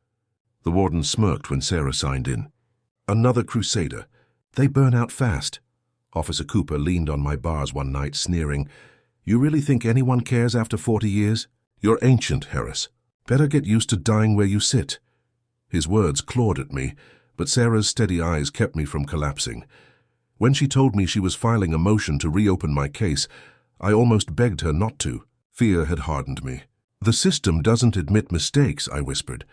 Speaker 1: The warden smirked when Sarah signed in. "Another crusader. They burn out fast." Officer Cooper leaned on my bars one night, sneering. "You really think anyone cares after 40 years? You're ancient, Harris. Better get used to dying where you sit." His words clawed at me, but Sarah's steady eyes kept me from collapsing. When she told me she was filing a motion to reopen my case, I almost begged her not to. Fear had hardened me. "The system doesn't admit mistakes," I whispered.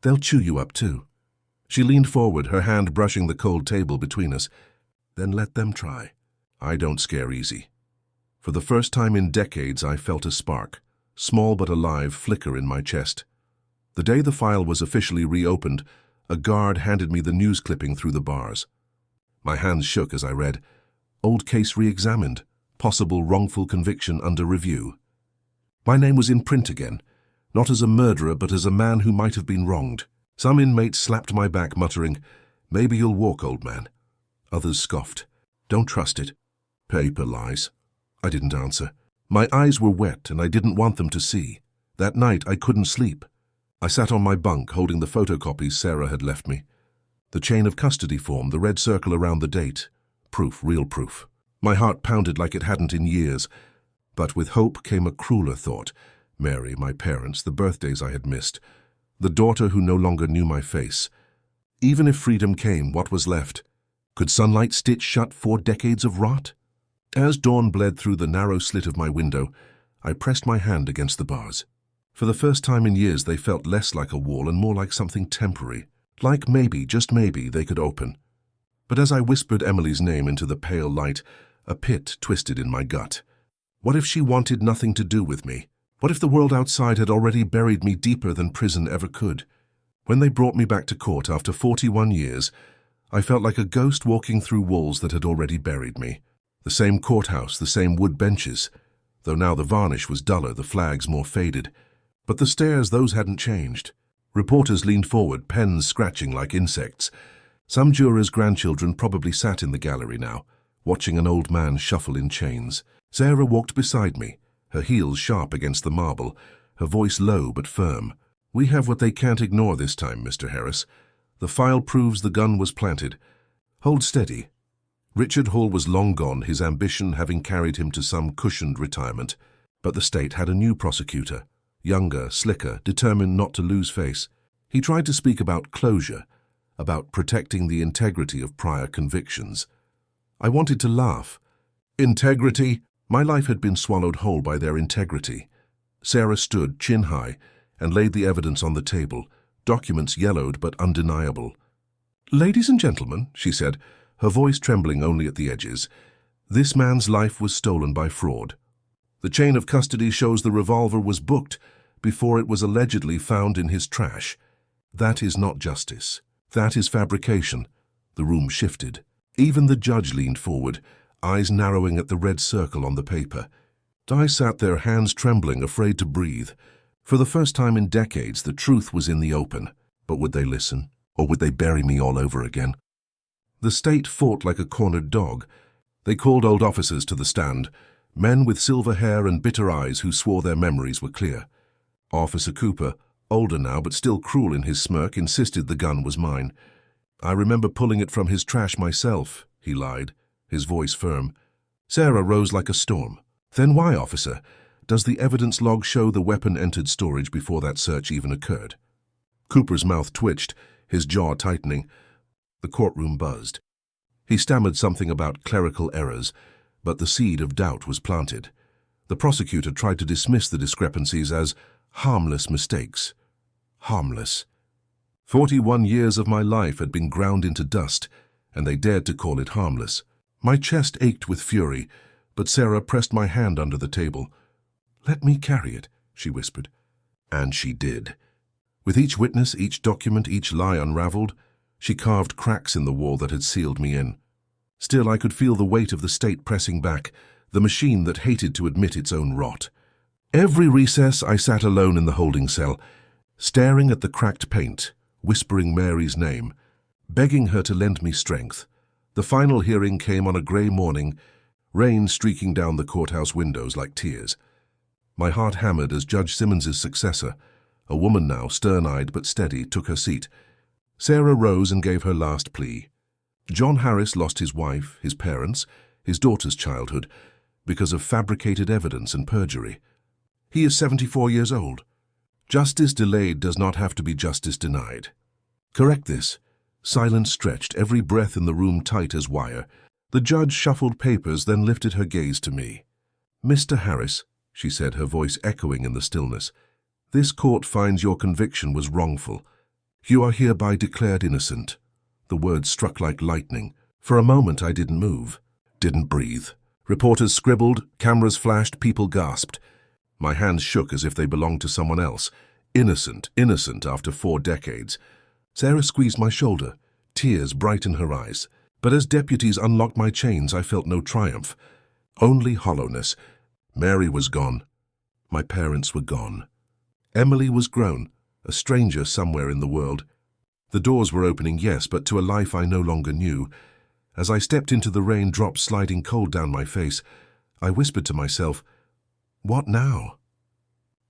Speaker 1: "They'll chew you up too." She leaned forward, her hand brushing the cold table between us. "Then let them try. I don't scare easy." For the first time in decades, I felt a spark, small but alive, flicker in my chest. The day the file was officially reopened, a guard handed me the news clipping through the bars. My hands shook as I read, "Old case re-examined. Possible wrongful conviction under review." My name was in print again, not as a murderer but as a man who might have been wronged. Some inmates slapped my back, muttering, "Maybe you'll walk, old man." Others scoffed, "Don't trust it." Paper lies. I didn't answer. My eyes were wet and I didn't want them to see. That night I couldn't sleep. I sat on my bunk holding the photocopies Sarah had left me. The chain of custody form, the red circle around the date. Proof, real proof. My heart pounded like it hadn't in years. But with hope came a crueler thought. Mary, my parents, the birthdays I had missed. The daughter who no longer knew my face. Even if freedom came, what was left? Could sunlight stitch shut 4 decades of rot? As dawn bled through the narrow slit of my window, I pressed my hand against the bars. For the first time in years, they felt less like a wall and more like something temporary. Like maybe, just maybe, they could open. But as I whispered Emily's name into the pale light, a pit twisted in my gut. What if she wanted nothing to do with me? What if the world outside had already buried me deeper than prison ever could? When they brought me back to court after 41 years, I felt like a ghost walking through walls that had already buried me. The same courthouse, the same wood benches, though now the varnish was duller, the flags more faded. But the stairs, those hadn't changed. Reporters leaned forward, pens scratching like insects. Some jurors' grandchildren probably sat in the gallery now, watching an old man shuffle in chains. Sarah walked beside me, her heels sharp against the marble, her voice low but firm. "We have what they can't ignore this time, Mr. Harris. The file proves the gun was planted. Hold steady." Richard Hall was long gone, his ambition having carried him to some cushioned retirement. But the state had a new prosecutor. Younger, slicker, determined not to lose face. He tried to speak about closure, about protecting the integrity of prior convictions. I wanted to laugh. Integrity? My life had been swallowed whole by their integrity. Sarah stood, chin high, and laid the evidence on the table, documents yellowed but undeniable. "Ladies and gentlemen," she said, her voice trembling only at the edges, "this man's life was stolen by fraud. The chain of custody shows the revolver was booked before it was allegedly found in his trash. That is not justice. That is fabrication." The room shifted. Even the judge leaned forward, eyes narrowing at the red circle on the paper. I sat there, hands trembling, afraid to breathe. For the first time in decades, the truth was in the open. But would they listen? Or would they bury me all over again? The state fought like a cornered dog. They called old officers to the stand, men with silver hair and bitter eyes who swore their memories were clear. Officer Cooper, older now but still cruel in his smirk, insisted the gun was mine. "I remember pulling it from his trash myself," he lied, his voice firm. Sarah rose like a storm. "Then why, officer? Does the evidence log show the weapon entered storage before that search even occurred?" Cooper's mouth twitched, his jaw tightening. The courtroom buzzed. He stammered something about clerical errors, but the seed of doubt was planted. The prosecutor tried to dismiss the discrepancies as harmless mistakes. Harmless. 41 years of my life had been ground into dust, and they dared to call it harmless. My chest ached with fury, but Sarah pressed my hand under the table. "Let me carry it," she whispered. And she did. With each witness, each document, each lie unraveled, she carved cracks in the wall that had sealed me in. Still, I could feel the weight of the state pressing back, the machine that hated to admit its own rot. Every recess I sat alone in the holding cell, staring at the cracked paint, whispering Mary's name, begging her to lend me strength. The final hearing came on a grey morning, rain streaking down the courthouse windows like tears. My heart hammered as Judge Simmons's successor, a woman now, stern-eyed but steady, took her seat. Sarah rose and gave her last plea. John Harris lost his wife, his parents, his daughter's childhood, because of fabricated evidence and perjury. He is 74 years old. Justice delayed does not have to be justice denied. Correct this. Silence stretched, every breath in the room tight as wire. The judge shuffled papers, then lifted her gaze to me. "Mr. Harris," she said, her voice echoing in the stillness, "this court finds your conviction was wrongful. You are hereby declared innocent." The words struck like lightning. For a moment I didn't move, didn't breathe. Reporters scribbled, cameras flashed, people gasped. My hands shook as if they belonged to someone else. Innocent, innocent after 4 decades. Sarah squeezed my shoulder, tears bright in her eyes. But as deputies unlocked my chains, I felt no triumph. Only hollowness. Mary was gone. My parents were gone. Emily was grown, a stranger somewhere in the world. The doors were opening, yes, but to a life I no longer knew. As I stepped into the rain, drops sliding cold down my face, I whispered to myself, "What now?"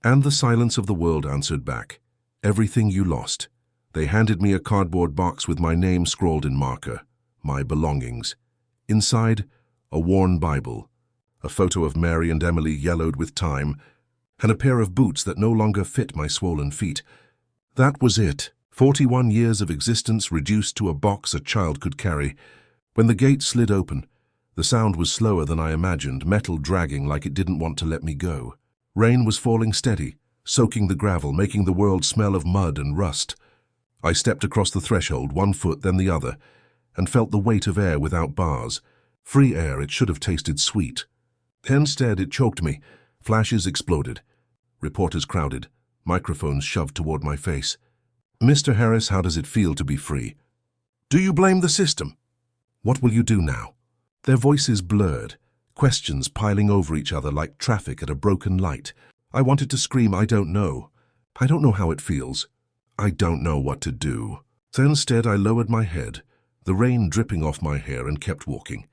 Speaker 1: And the silence of the world answered back, "Everything you lost." They handed me a cardboard box with my name scrawled in marker, my belongings. Inside, a worn Bible, a photo of Mary and Emily yellowed with time, and a pair of boots that no longer fit my swollen feet. That was it. 41 years of existence reduced to a box a child could carry. When the gate slid open, the sound was slower than I imagined, metal dragging like it didn't want to let me go. Rain was falling steady, soaking the gravel, making the world smell of mud and rust. I stepped across the threshold, one foot then the other, and felt the weight of air without bars. Free air, it should have tasted sweet. Instead, it choked me. Flashes exploded. Reporters crowded, microphones shoved toward my face. "Mr. Harris, how does it feel to be free? Do you blame the system? What will you do now?" Their voices blurred, questions piling over each other like traffic at a broken light. I wanted to scream, "I don't know. I don't know how it feels. I don't know what to do." So instead, I lowered my head, the rain dripping off my hair, and kept walking.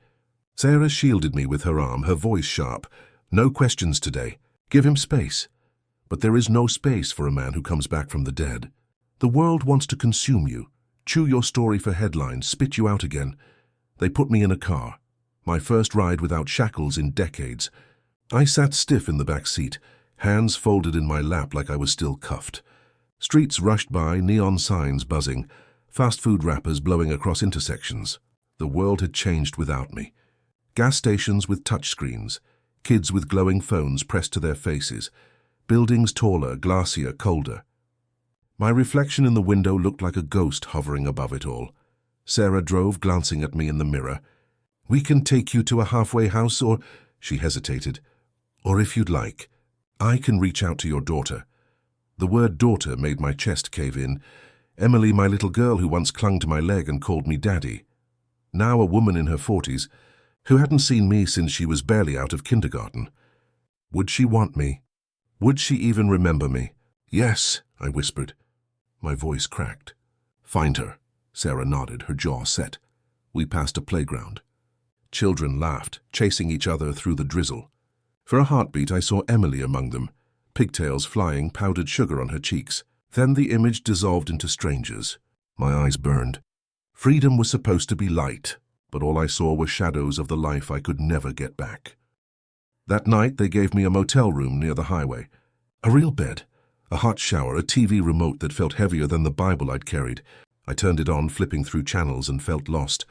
Speaker 1: Sarah shielded me with her arm, her voice sharp. "No questions today. Give him space." But there is no space for a man who comes back from the dead. The world wants to consume you, chew your story for headlines, spit you out again. They put me in a car, my first ride without shackles in decades. I sat stiff in the back seat, hands folded in my lap like I was still cuffed. Streets rushed by, neon signs buzzing, fast food wrappers blowing across intersections. The world had changed without me. Gas stations with touchscreens, kids with glowing phones pressed to their faces, buildings taller, glassier, colder. My reflection in the window looked like a ghost hovering above it all. Sarah drove, glancing at me in the mirror. "We can take you to a halfway house, or—" She hesitated. "Or if you'd like, I can reach out to your daughter." The word daughter made my chest cave in. Emily, my little girl who once clung to my leg and called me Daddy. Now a woman in her 40s, who hadn't seen me since she was barely out of kindergarten. Would she want me? Would she even remember me? "Yes," I whispered. My voice cracked. "Find her." Sarah nodded, her jaw set. We passed a playground. Children laughed, chasing each other through the drizzle. For a heartbeat, I saw Emily among them, pigtails flying, powdered sugar on her cheeks. Then the image dissolved into strangers. My eyes burned. Freedom was supposed to be light, but all I saw were shadows of the life I could never get back. That night, they gave me a motel room near the highway. A real bed, a hot shower, a TV remote that felt heavier than the Bible I'd carried. I turned it on, flipping through channels, and felt lost.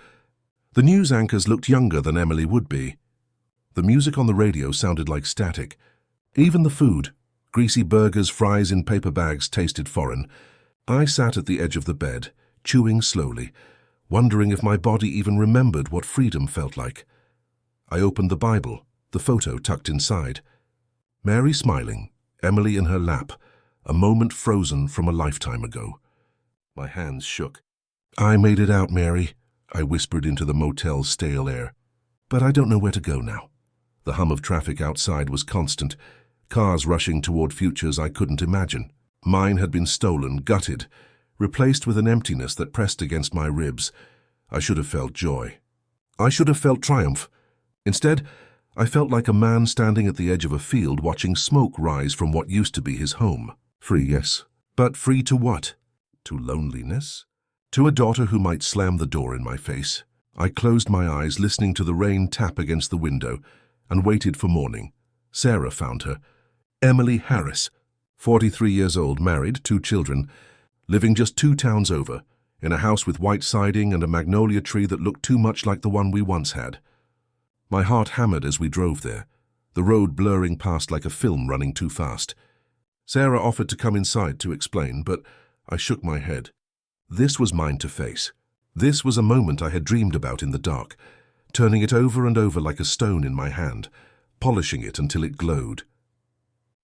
Speaker 1: The news anchors looked younger than Emily would be. The music on the radio sounded like static. Even the food, greasy burgers, fries in paper bags, tasted foreign. I sat at the edge of the bed, chewing slowly, wondering if my body even remembered what freedom felt like. I opened the Bible, the photo tucked inside. Mary smiling, Emily in her lap, a moment frozen from a lifetime ago. My hands shook. "I made it out, Mary," I whispered into the motel's stale air. "But I don't know where to go now." The hum of traffic outside was constant, cars rushing toward futures I couldn't imagine. Mine had been stolen, gutted, replaced with an emptiness that pressed against my ribs. I should have felt joy. I should have felt triumph. Instead, I felt like a man standing at the edge of a field watching smoke rise from what used to be his home. Free, yes. But free to what? To loneliness? To a daughter who might slam the door in my face. I closed my eyes, listening to the rain tap against the window, and waited for morning. Sarah found her. Emily Harris, 43 years old, married, 2 children, living just 2 towns over, in a house with white siding and a magnolia tree that looked too much like the one we once had. My heart hammered as we drove there, the road blurring past like a film running too fast. Sarah offered to come inside to explain, but I shook my head. This was mine to face. This was a moment I had dreamed about in the dark, turning it over and over like a stone in my hand, polishing it until it glowed.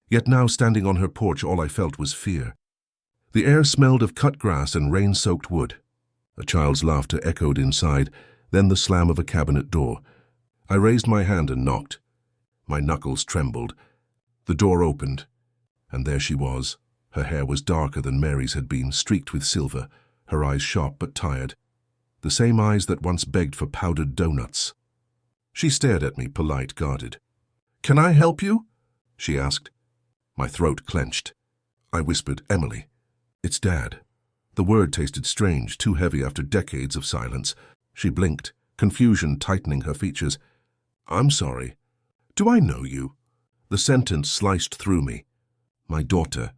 Speaker 1: Yet now, standing on her porch, all I felt was fear. The air smelled of cut grass and rain-soaked wood. A child's laughter echoed inside, then the slam of a cabinet door. I raised my hand and knocked. My knuckles trembled. The door opened, and there she was. Her hair was darker than Mary's had been, streaked with silver, her eyes sharp but tired. The same eyes that once begged for powdered donuts. She stared at me, polite, guarded. "Can I help you?" she asked. My throat clenched. I whispered, "Emily." "It's Dad." The word tasted strange, too heavy after decades of silence. She blinked, confusion tightening her features. "I'm sorry. Do I know you?" The sentence sliced through me. My daughter.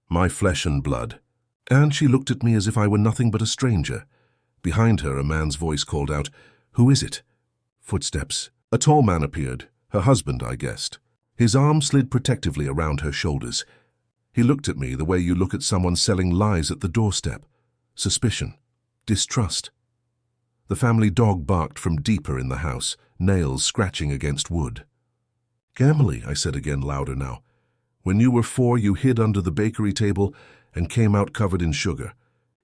Speaker 1: My flesh and blood. And she looked at me as if I were nothing but a stranger. Behind her, a man's voice called out, "Who is it?" Footsteps. A tall man appeared, her husband, I guessed. His arm slid protectively around her shoulders. He looked at me the way you look at someone selling lies at the doorstep. Suspicion. Distrust. The family dog barked from deeper in the house, nails scratching against wood. "Emily," I said again, louder now. "When you were 4, you hid under the bakery table and came out covered in sugar.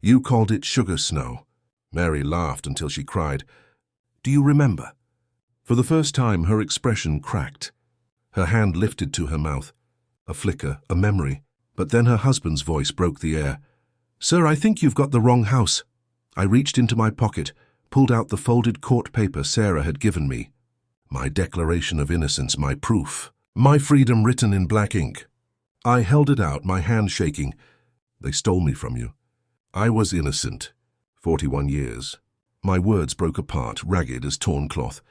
Speaker 1: You called it sugar snow." Mary laughed until she cried. "Do you remember?" For the first time, her expression cracked. Her hand lifted to her mouth. A flicker, a memory. But then her husband's voice broke the air. "Sir, I think you've got the wrong house." I reached into my pocket, pulled out the folded court paper Sarah had given me. My declaration of innocence, my proof. My freedom written in black ink. I held it out, my hand shaking. "They stole me from you. I was innocent. 41 years. My words broke apart, ragged as torn cloth.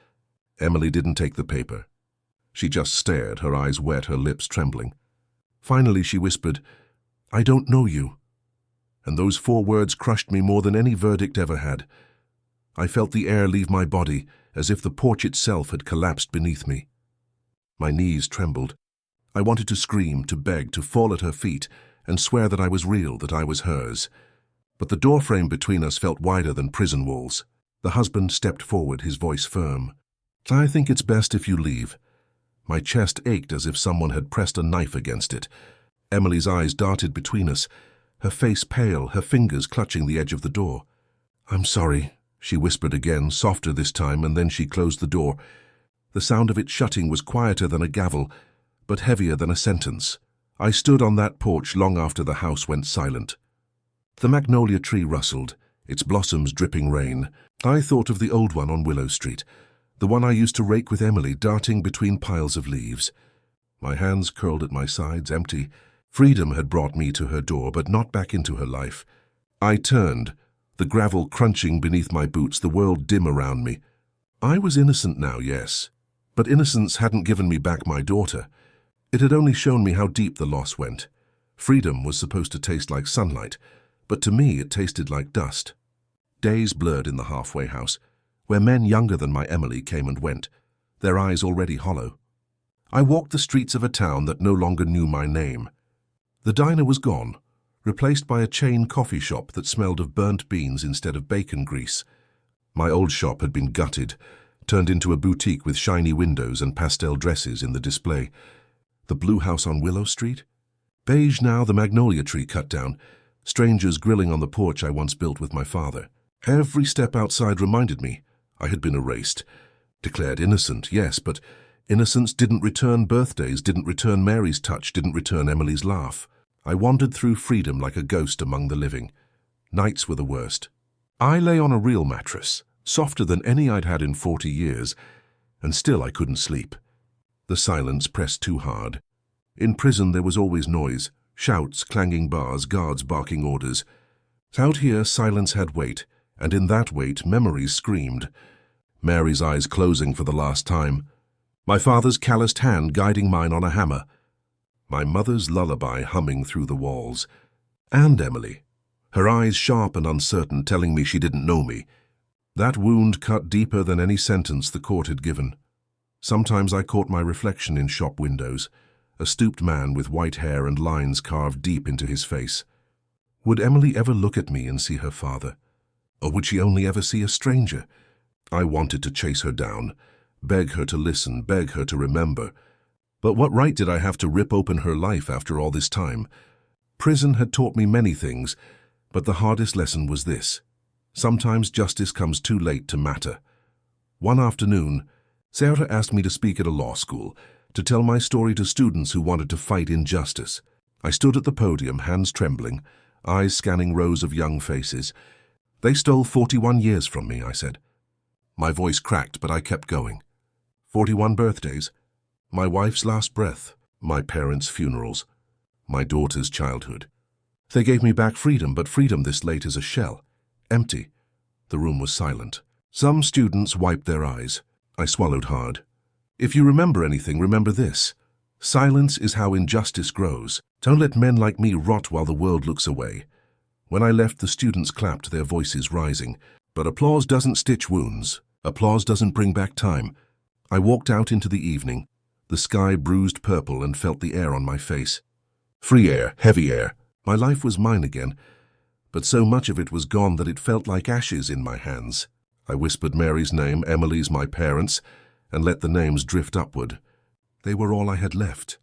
Speaker 1: Emily didn't take the paper. She just stared, her eyes wet, her lips trembling. Finally she whispered, "I don't know you." And those 4 words crushed me more than any verdict ever had. I felt the air leave my body, as if the porch itself had collapsed beneath me. My knees trembled. I wanted to scream, to beg, to fall at her feet, and swear that I was real, that I was hers. But the doorframe between us felt wider than prison walls. The husband stepped forward, his voice firm. "I think it's best if you leave." My chest ached as if someone had pressed a knife against it. Emily's eyes darted between us, her face pale, her fingers clutching the edge of the door. "I'm sorry," she whispered again, softer this time, and then she closed the door. The sound of it shutting was quieter than a gavel, but heavier than a sentence. I stood on that porch long after the house went silent. The magnolia tree rustled, its blossoms dripping rain. I thought of the old one on Willow Street, the one I used to rake with Emily, darting between piles of leaves. My hands curled at my sides, empty. Freedom had brought me to her door, but not back into her life. I turned, the gravel crunching beneath my boots, the world dim around me. I was innocent now, yes, but innocence hadn't given me back my daughter. It had only shown me how deep the loss went. Freedom was supposed to taste like sunlight, but to me it tasted like dust. Days blurred in the halfway house, where men younger than my Emily came and went, their eyes already hollow. I walked the streets of a town that no longer knew my name. The diner was gone, replaced by a chain coffee shop that smelled of burnt beans instead of bacon grease. My old shop had been gutted, turned into a boutique with shiny windows and pastel dresses in the display. The blue house on Willow Street? Beige now, the magnolia tree cut down, strangers grilling on the porch I once built with my father. Every step outside reminded me I had been erased. Declared innocent, yes, but innocence didn't return birthdays, didn't return Mary's touch, didn't return Emily's laugh. I wandered through freedom like a ghost among the living. Nights were the worst. I lay on a real mattress, softer than any I'd had in 40 years, and still I couldn't sleep. The silence pressed too hard. In prison there was always noise, shouts, clanging bars, guards barking orders. Out here silence had weight, and in that weight memories screamed. Mary's eyes closing for the last time. My father's calloused hand guiding mine on a hammer. My mother's lullaby humming through the walls. And Emily, her eyes sharp and uncertain, telling me she didn't know me. That wound cut deeper than any sentence the court had given. Sometimes I caught my reflection in shop windows, a stooped man with white hair and lines carved deep into his face. Would Emily ever look at me and see her father? Or would she only ever see a stranger? I wanted to chase her down, beg her to listen, beg her to remember. But what right did I have to rip open her life after all this time? Prison had taught me many things, but the hardest lesson was this. Sometimes justice comes too late to matter. One afternoon, Sarah asked me to speak at a law school, to tell my story to students who wanted to fight injustice. I stood at the podium, hands trembling, eyes scanning rows of young faces. "They stole 41 years from me," I said. My voice cracked, but I kept going. 41 birthdays, my wife's last breath, my parents' funerals, my daughter's childhood. They gave me back freedom, but freedom this late is a shell, empty. The room was silent. Some students wiped their eyes. I swallowed hard. If you remember anything, remember this. Silence is how injustice grows. Don't let men like me rot while the world looks away. When I left, the students clapped, their voices rising. But applause doesn't stitch wounds. Applause doesn't bring back time. I walked out into the evening. The sky bruised purple and felt the air on my face. Free air, heavy air. My life was mine again, but so much of it was gone that it felt like ashes in my hands. I whispered Mary's name, Emily's, my parents', and let the names drift upward. They were all I had left.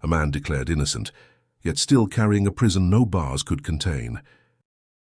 Speaker 1: A man declared innocent, yet still carrying a prison no bars could contain.